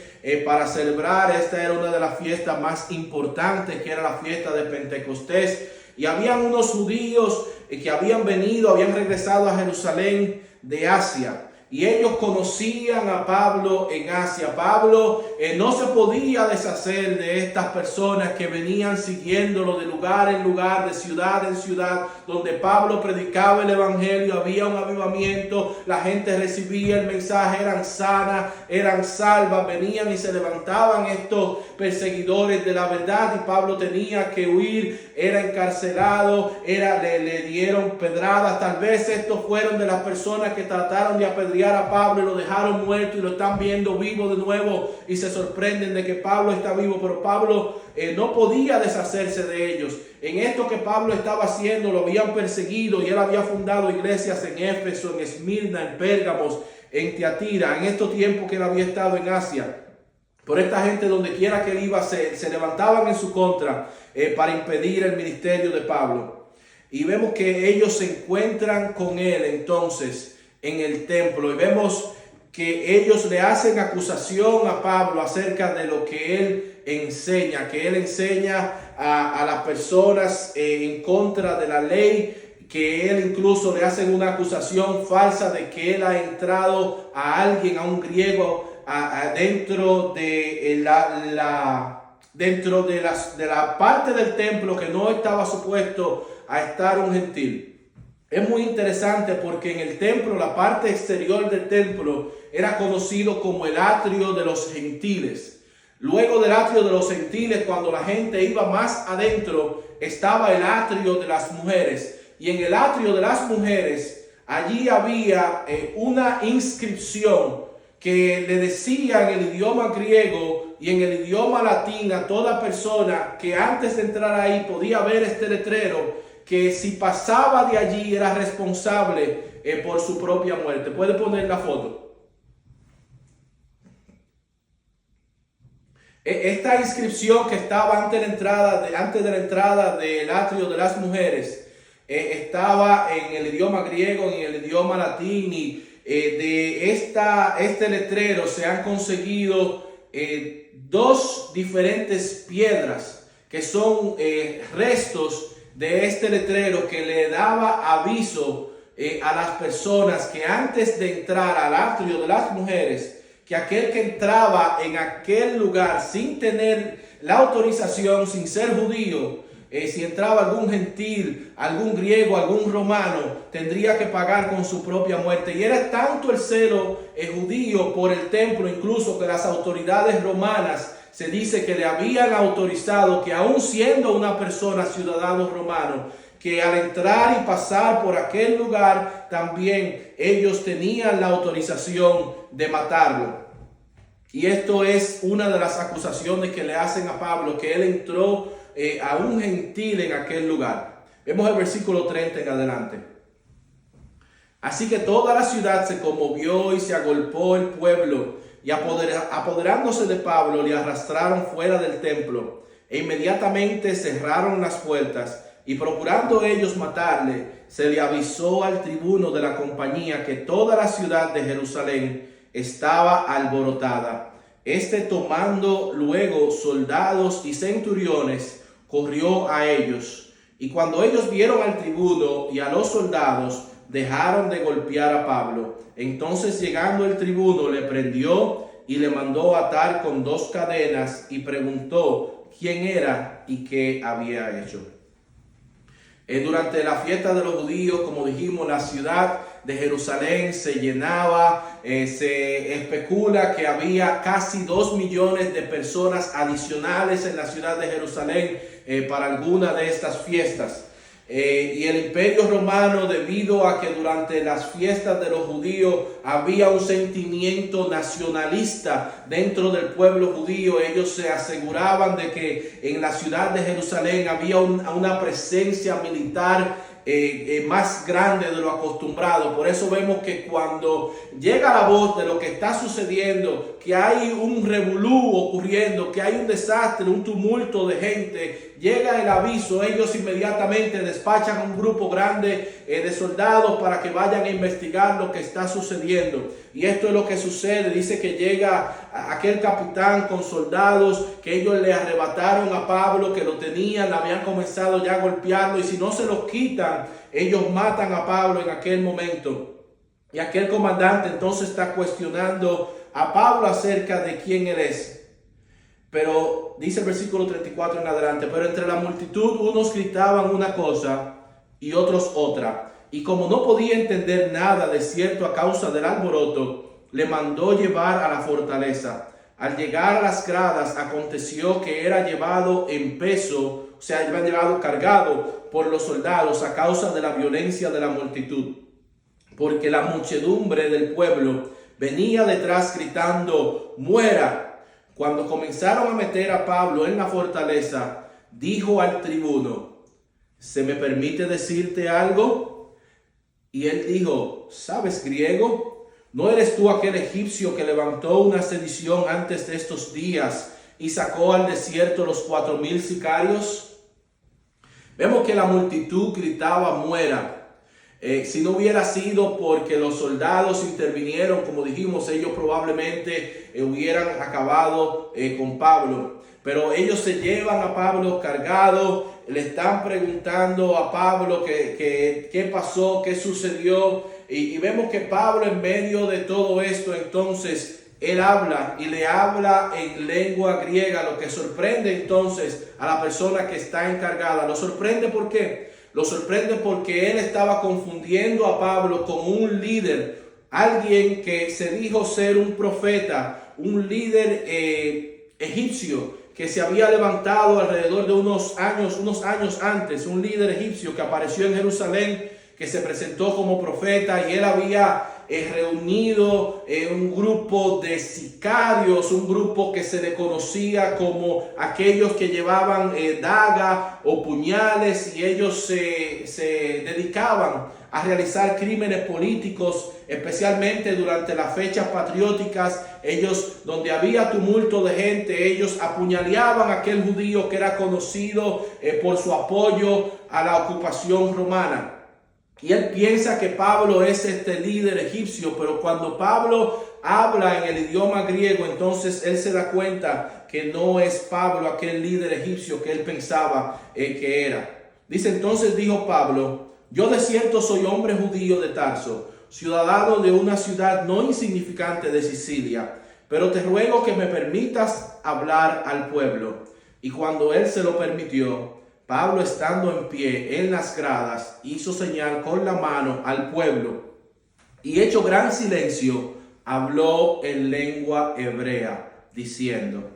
S1: para celebrar. Esta era una de las fiestas más importantes, que era la fiesta de Pentecostés. Y habían unos judíos que habían regresado a Jerusalén de Asia. Y ellos conocían a Pablo en Asia. Pablo no se podía deshacer de estas personas que venían siguiéndolo de lugar en lugar, de ciudad en ciudad, donde Pablo predicaba el evangelio. Había un avivamiento, la gente recibía el mensaje, eran sanas, eran salvas. Venían y se levantaban estos perseguidores de la verdad, y Pablo tenía que huir, era encarcelado, le dieron pedradas. Tal vez estos fueron de las personas que trataron de apedrear a Pablo y lo dejaron muerto, y lo están viendo vivo de nuevo y se sorprenden de que Pablo está vivo. Pero Pablo no podía deshacerse de ellos. En esto que Pablo estaba haciendo, lo habían perseguido, y él había fundado iglesias en Éfeso, en Esmirna, en Pérgamos, en Tiatira, en estos tiempos que él había estado en Asia. Por esta gente, donde quiera que él iba, se levantaban en su contra para impedir el ministerio de Pablo. Y vemos que ellos se encuentran con él entonces en el templo, y vemos que ellos le hacen acusación a Pablo acerca de lo que él enseña, a las personas en contra de la ley, que él incluso le hacen una acusación falsa de que él ha entrado a alguien, a un griego, dentro de la parte del templo que no estaba supuesto a estar un gentil. Es muy interesante porque en el templo, la parte exterior del templo era conocido como el atrio de los gentiles. Luego del atrio de los gentiles, cuando la gente iba más adentro, estaba el atrio de las mujeres. Y en el atrio de las mujeres, allí había una inscripción que le decía en el idioma griego y en el idioma latín a toda persona que antes de entrar ahí podía ver este letrero, que si pasaba de allí era responsable por su propia muerte. Puede poner la foto. Esta inscripción que estaba antes de la entrada del atrio de las mujeres, estaba en el idioma griego, en el idioma latín, y de este letrero se han conseguido dos diferentes piedras que son restos de este letrero, que le daba aviso a las personas que antes de entrar al atrio de las mujeres, que aquel que entraba en aquel lugar sin tener la autorización, sin ser judío, si entraba algún gentil, algún griego, algún romano, tendría que pagar con su propia muerte. Y era tanto el celo judío por el templo, incluso que las autoridades romanas se dice que le habían autorizado que, aun siendo una persona ciudadano romano, que al entrar y pasar por aquel lugar también ellos tenían la autorización de matarlo. Y esto es una de las acusaciones que le hacen a Pablo, que él entró a un gentil en aquel lugar. Vemos el versículo 30 en adelante. Así que toda la ciudad se conmovió y se agolpó el pueblo, y apoderándose de Pablo le arrastraron fuera del templo, e inmediatamente cerraron las puertas, y procurando ellos matarle, se le avisó al tribuno de la compañía que toda la ciudad de Jerusalén estaba alborotada. Este, tomando luego soldados y centuriones, corrió a ellos, y cuando ellos vieron al tribuno y a los soldados, dejaron de golpear a Pablo. Entonces, llegando el tribuno, le prendió y le mandó atar con 2 cadenas, y preguntó quién era y qué había hecho. Durante la fiesta de los judíos, como dijimos, la ciudad de Jerusalén se llenaba. Se especula que había casi 2 millones de personas adicionales en la ciudad de Jerusalén para alguna de estas fiestas. Y el Imperio Romano, debido a que durante las fiestas de los judíos había un sentimiento nacionalista dentro del pueblo judío, ellos se aseguraban de que en la ciudad de Jerusalén había una presencia militar más grande de lo acostumbrado. Por eso vemos que cuando llega la voz de lo que está sucediendo, que hay un revolú ocurriendo, que hay un desastre, un tumulto de gente, llega el aviso, ellos inmediatamente despachan un grupo grande de soldados para que vayan a investigar lo que está sucediendo. Y esto es lo que sucede. Dice que llega aquel capitán con soldados, que ellos le arrebataron a Pablo, que lo tenían, habían comenzado ya a golpearlo, y si no se los quitan, ellos matan a Pablo en aquel momento. Y aquel comandante entonces está cuestionando a Pablo acerca de quién él es. Pero dice el versículo 34 en adelante: pero entre la multitud unos gritaban una cosa y otros otra. Y como no podía entender nada de cierto a causa del alboroto, le mandó llevar a la fortaleza. Al llegar a las gradas, aconteció que era llevado en peso, o sea, era llevado cargado por los soldados a causa de la violencia de la multitud. Porque la muchedumbre del pueblo venía detrás gritando: ¡muera! Cuando comenzaron a meter a Pablo en la fortaleza, dijo al tribuno: ¿se me permite decirte algo? Y él dijo: ¿sabes griego? ¿No eres tú aquel egipcio que levantó una sedición antes de estos días y sacó al desierto los 4,000 sicarios? Vemos que la multitud gritaba: muera. Si no hubiera sido porque los soldados intervinieron, como dijimos, ellos probablemente hubieran acabado con Pablo. Pero ellos se llevan a Pablo cargado, le están preguntando a Pablo qué pasó, qué sucedió. Y vemos que Pablo, en medio de todo esto, entonces él habla y le habla en lengua griega, lo que sorprende entonces a la persona que está encargada. Lo sorprende ¿por qué? Lo sorprende porque él estaba confundiendo a Pablo con un líder, alguien que se dijo ser un profeta, un líder egipcio que se había levantado alrededor de unos años antes, un líder egipcio que apareció en Jerusalén, que se presentó como profeta, y él había reunido un grupo de sicarios, un grupo que se le conocía como aquellos que llevaban daga o puñales, y ellos se dedicaban a realizar crímenes políticos, especialmente durante las fechas patrióticas. Ellos, donde había tumulto de gente, ellos apuñaleaban a aquel judío que era conocido por su apoyo a la ocupación romana. Y él piensa que Pablo es este líder egipcio, pero cuando Pablo habla en el idioma griego, entonces él se da cuenta que no es Pablo aquel líder egipcio que él pensaba que era. Dice: entonces dijo Pablo: yo de cierto soy hombre judío de Tarso, ciudadano de una ciudad no insignificante de Sicilia, pero te ruego que me permitas hablar al pueblo. Y cuando él se lo permitió, Pablo, estando en pie en las gradas, hizo señal con la mano al pueblo, y hecho gran silencio, habló en lengua hebrea, diciendo.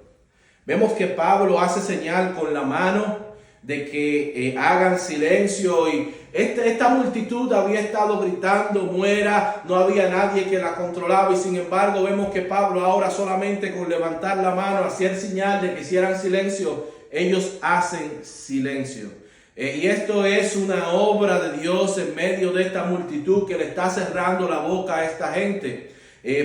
S1: Vemos que Pablo hace señal con la mano de que hagan silencio, y esta multitud había estado gritando muera, no había nadie que la controlaba, y sin embargo vemos que Pablo ahora, solamente con levantar la mano, hacer señal de que hicieran silencio, ellos hacen silencio. Y esto es una obra de Dios en medio de esta multitud que le está cerrando la boca a esta gente.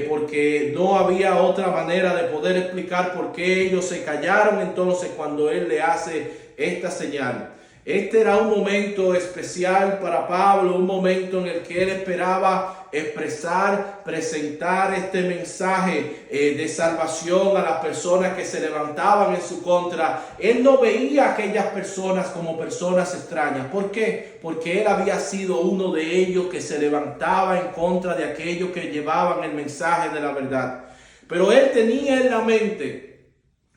S1: Porque no había otra manera de poder explicar por qué ellos se callaron entonces cuando él le hace esta señal. Este era un momento especial para Pablo, un momento en el que él esperaba expresar, presentar este mensaje de salvación a las personas que se levantaban en su contra. Él no veía a aquellas personas como personas extrañas. ¿Por qué? Porque él había sido uno de ellos que se levantaba en contra de aquellos que llevaban el mensaje de la verdad. Pero él tenía en la mente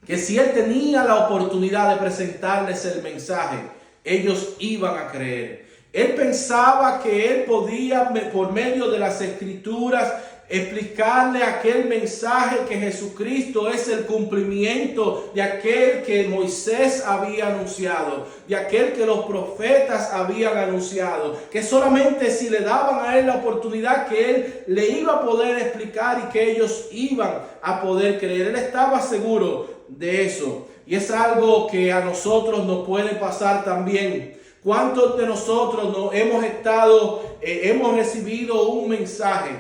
S1: que si él tenía la oportunidad de presentarles el mensaje, ellos iban a creer. Él pensaba que él podía, por medio de las escrituras, explicarle aquel mensaje que Jesucristo es el cumplimiento de aquel que Moisés había anunciado, de aquel que los profetas habían anunciado, que solamente si le daban a él la oportunidad, que él le iba a poder explicar y que ellos iban a poder creer. Él estaba seguro de eso. Y es algo que a nosotros nos puede pasar también. ¿Cuántos de nosotros hemos recibido un mensaje?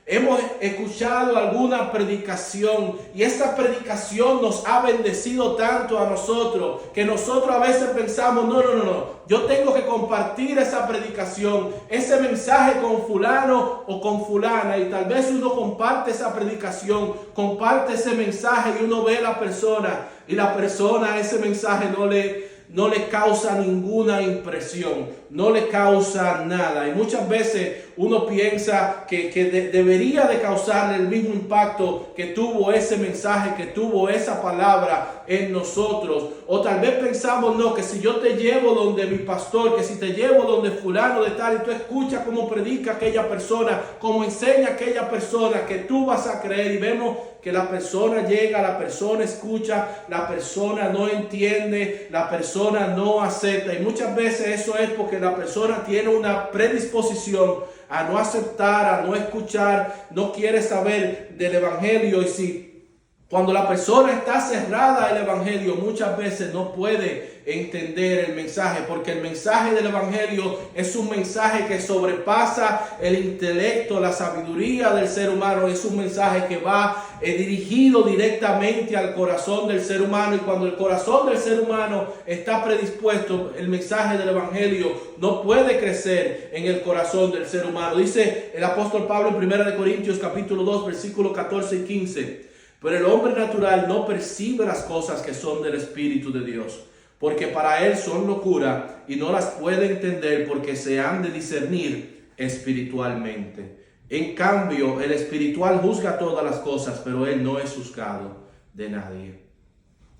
S1: Hemos escuchado alguna predicación y esta predicación nos ha bendecido tanto a nosotros que nosotros a veces pensamos, no, yo tengo que compartir esa predicación, ese mensaje con fulano o con fulana, y tal vez uno comparte esa predicación, comparte ese mensaje y uno ve a la persona y la persona ese mensaje no le causa ninguna impresión, no le causa nada. Y muchas veces uno piensa que debería de causarle el mismo impacto que tuvo ese mensaje, que tuvo esa palabra en nosotros. O tal vez pensamos, no, que si yo te llevo donde mi pastor, que si te llevo donde fulano de tal, y tú escuchas cómo predica aquella persona, cómo enseña aquella persona, que tú vas a creer. Y vemos que la persona llega, la persona escucha, la persona no entiende, la persona no acepta. Y muchas veces eso es porque la persona tiene una predisposición a no aceptar, a no escuchar, no quiere saber del evangelio. Y cuando la persona está cerrada al evangelio, muchas veces no puede entender el mensaje, porque el mensaje del evangelio es un mensaje que sobrepasa el intelecto, la sabiduría del ser humano. Es un mensaje que va dirigido directamente al corazón del ser humano, y cuando el corazón del ser humano está predispuesto, el mensaje del evangelio no puede crecer en el corazón del ser humano. Dice el apóstol Pablo en 1 Corintios capítulo 2 versículos 14 y 15: Pero el hombre natural no percibe las cosas que son del Espíritu de Dios, porque para él son locura y no las puede entender porque se han de discernir espiritualmente. En cambio, el espiritual juzga todas las cosas, pero él no es juzgado de nadie.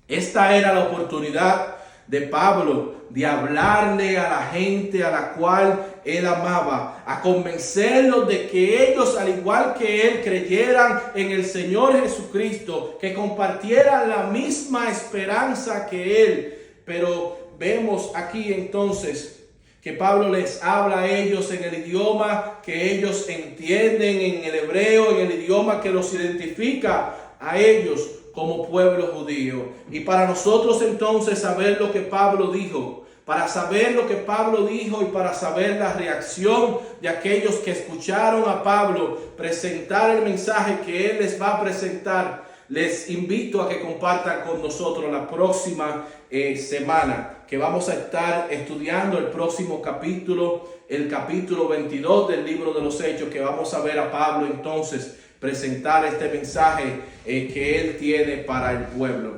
S1: Esta era la oportunidad de Pablo de hablarle a la gente a la cual él amaba, a convencerlos de que ellos, al igual que él, creyeran en el Señor Jesucristo, que compartieran la misma esperanza que él. Pero vemos aquí entonces que Pablo les habla a ellos en el idioma que ellos entienden, en el hebreo, en el idioma que los identifica a ellos como pueblo judío. Y para nosotros entonces saber lo que Pablo dijo, para saber lo que Pablo dijo y para saber la reacción de aquellos que escucharon a Pablo presentar el mensaje que él les va a presentar, les invito a que compartan con nosotros la próxima semana, que vamos a estar estudiando el próximo capítulo, el capítulo 22 del libro de los Hechos, que vamos a ver a Pablo entonces presentar este mensaje que él tiene para el pueblo.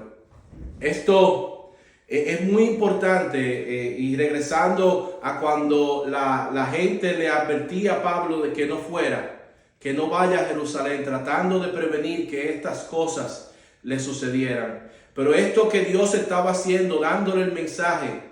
S1: Esto es muy importante y regresando a cuando la gente le advertía a Pablo de que no fuera, que no vaya a Jerusalén, tratando de prevenir que estas cosas le sucedieran. Pero esto que Dios estaba haciendo, dándole el mensaje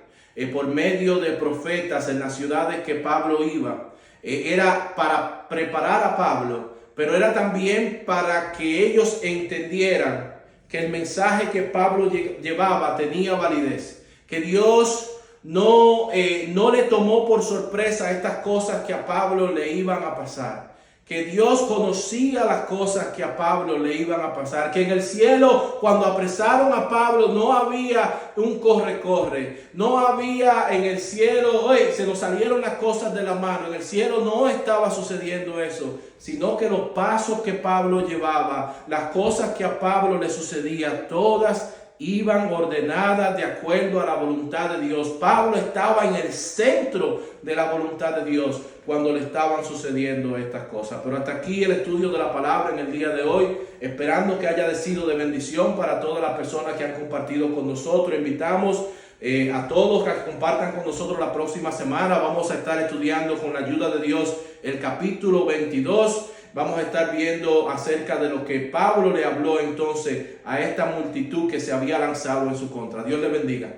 S1: por medio de profetas en las ciudades que Pablo iba, era para preparar a Pablo, pero era también para que ellos entendieran que el mensaje que Pablo llevaba tenía validez, que Dios no le tomó por sorpresa estas cosas que a Pablo le iban a pasar, que Dios conocía las cosas que a Pablo le iban a pasar, que en el cielo cuando apresaron a Pablo no había un corre-corre, no había en el cielo, se nos salieron las cosas de la mano, en el cielo no estaba sucediendo eso, sino que los pasos que Pablo llevaba, las cosas que a Pablo le sucedían, todas iban ordenadas de acuerdo a la voluntad de Dios. Pablo estaba en el centro de la voluntad de Dios cuando le estaban sucediendo estas cosas. Pero hasta aquí el estudio de la palabra en el día de hoy, esperando que haya sido de bendición para todas las personas que han compartido con nosotros. Invitamos a todos que compartan con nosotros la próxima semana. Vamos a estar estudiando con la ayuda de Dios el capítulo 22. Vamos a estar viendo acerca de lo que Pablo le habló entonces a esta multitud que se había lanzado en su contra. Dios le bendiga.